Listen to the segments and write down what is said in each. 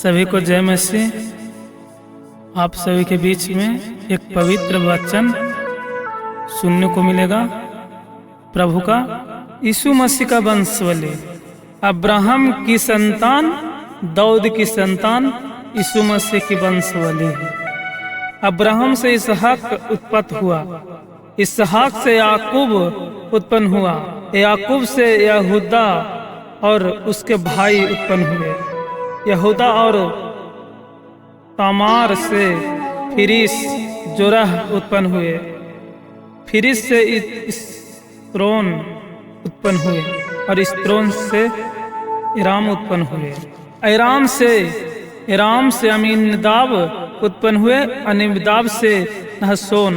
सभी को जय मसीह। आप सभी के बीच में एक पवित्र वचन सुनने को मिलेगा प्रभु का। यीशु मसीह का वंशवली, अब्राहम की संतान, दाऊद की संतान यीशु मसीह की वंशवली है। अब्राहम से इसहाक उत्पन्न हुआ, इसहाक से याकूब उत्पन्न हुआ, याकूब से यहूदा और उसके भाई उत्पन्न हुए। यहूदा और तामार से फिरिस जोरह उत्पन्न हुए। फिरिस से इस्रोन उत्पन्न हुए और इस्रोन से इराम उत्पन्न हुए। इराम से अमीनदाब उत्पन्न हुए। अमीनदाब से नहसोन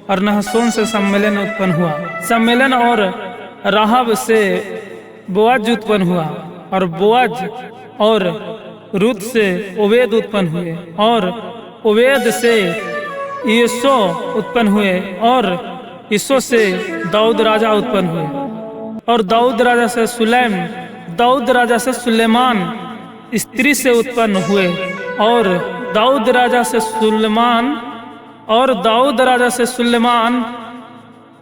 और नहसोन से सम्मेलन उत्पन्न हुआ। सम्मेलन और राहब से बोअज उत्पन्न हुआ और बोअज और रूत से ओबेद उत्पन्न हुए और ओबेद से यीशो उत्पन्न हुए और यीशो से दाऊद राजा उत्पन्न हुए और दाऊद राजा से सुलेमान स्त्री से उत्पन्न हुए और दाऊद राजा से सुलेमान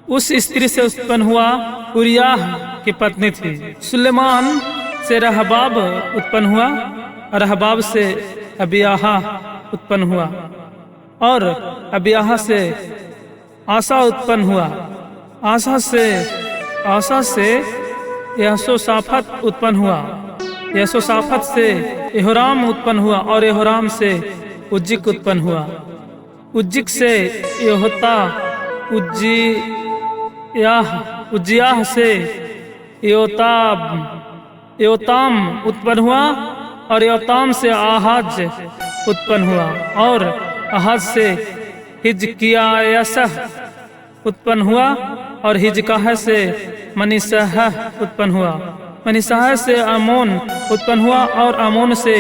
उस स्त्री से उत्पन्न हुआ, उरियाह की पत्नी थी। सुलेमान से रहबाब उत्पन्न हुआ, रहबाब से अबियाहा उत्पन्न हुआ और अबियाहा से आसा उत्पन्न हुआ। आसा से यहोशाफात उत्पन्न हुआ। यहोशाफात से यहोराम उत्पन्न हुआ और यहोराम से उज्जिक उत्पन्न हुआ। उज्जिक से उज्जियाह से योताम उत्पन्न हुआ और योताम से आहाज उत्पन्न हुआ और आहाज से हिजकिय्याह उत्पन्न हुआ और हिजकाह से मनीसह उत्पन्न हुआ। मनीसह से आमोन उत्पन्न हुआ और आमोन से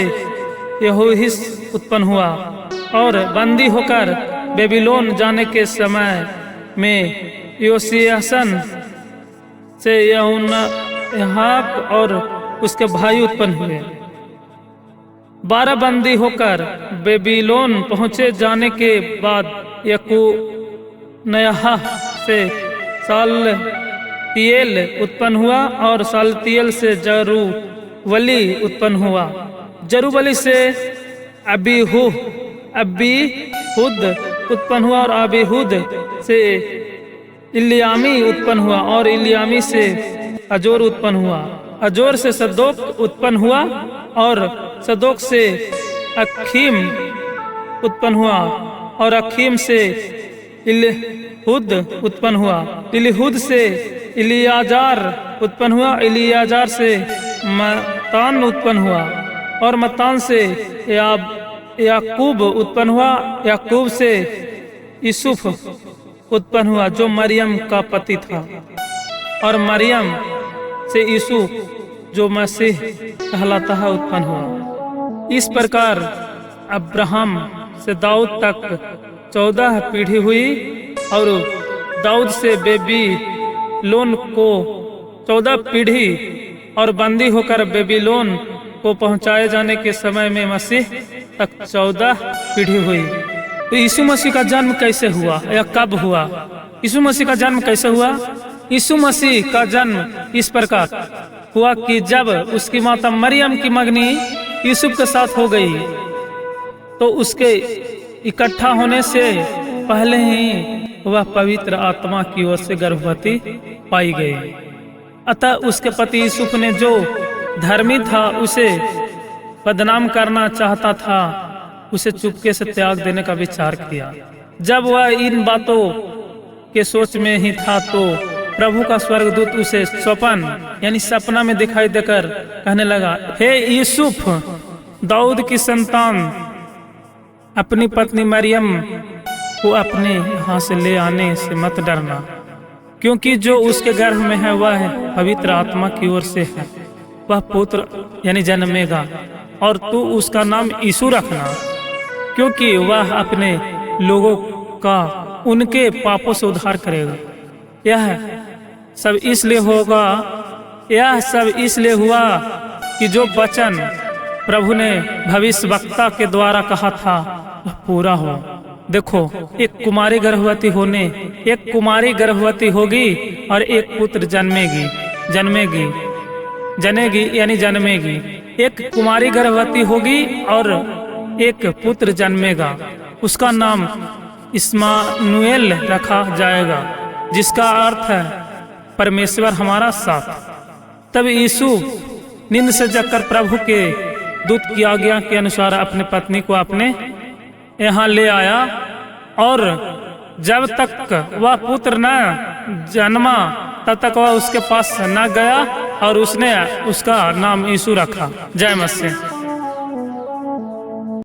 यहोहिस उत्पन्न हुआ और बंदी होकर बेबीलोन जाने के समय में योसियासन से यहाक और उसके भाई उत्पन्न हुए। 12 बंदी होकर बेबीलोन पहुंचे जाने के बाद यकुनयाह से सालतियेल उत्पन्न हुआ और सालतियेल से जरूबली उत्पन्न हुआ। जरूबली से अबीहुद उत्पन्न हुआ और अबीहुद से इल्यामी उत्पन्न हुआ और इल्यामी से अजोर उत्पन्न हुआ। अजोर से सदोक उत्पन्न हुआ और सदोक से अखीम उत्पन्न हुआ और अखीम से इलीहुद उत्पन्न हुआ। इलीहुद से इलियाजार उत्पन्न हुआ। इलियाजार से मतान उत्पन्न हुआ और मतान से याकूब उत्पन्न हुआ। याकूब से यूसुफ उत्पन्न हुआ जो मरियम का पति था और मरियम से यीशु जो मसीह कहलाता है उत्पन्न हुआ। इस प्रकार अब्राहम से दाऊद तक 14 पीढ़ी हुई और दाऊद से बेबीलोन को 14 पीढ़ी और बंदी होकर बेबीलोन को पहुंचाए जाने के समय में मसीह तक 14 पीढ़ी हुई। तो यीशु मसीह का जन्म कैसे हुआ या कब हुआ? यीशु मसीह का जन्म कैसे हुआ? यीशु मसीह का जन्म इस प्रकार हुआ कि जब उसकी माता मरियम की मंगनी यूसुफ के साथ हो गई तो उसके इकट्ठा होने से पहले ही वह पवित्र आत्मा की ओर से गर्भवती पाई गई। अतः उसके पति यूसुफ ने जो धर्मी था उसे बदनाम करना चाहता था, उसे चुपके से त्याग देने का विचार किया। जब वह इन बातों के सोच में ही था तो प्रभु का स्वर्गदूत उसे स्वप्न यानी सपना में दिखाई देकर कहने लगा, हे यूसुफ, दाऊद की संतान, अपनी पत्नी मरियम को अपने यहाँ से ले आने से मत डरना, क्योंकि जो उसके गर्भ में है वह पवित्र आत्मा की ओर से है। वह पुत्र यानी जन्मेगा और तू उसका नाम यीशु रखना, क्योंकि वह अपने लोगों का उनके पापों से उद्धार करेगा। यह सब इसलिए हुआ कि जो वचन प्रभु ने भविष्यवक्ता के द्वारा कहा था वह पूरा हो। देखो, एक कुमारी गर्भवती होगी और एक पुत्र जनेगी। एक कुमारी गर्भवती होगी और एक पुत्र जन्मेगा, उसका नाम इस्मानुएल रखा जाएगा, जिसका अर्थ है परमेश्वर हमारा साथ। तब यीशु नींद से जगकर प्रभु के दूत की आज्ञा के अनुसार अपने पत्नी को अपने यहाँ ले आया, और जब तक वह पुत्र न जन्मा तब तक वह उसके पास न गया, और उसने उसका नाम यीशु रखा। जय मसीह।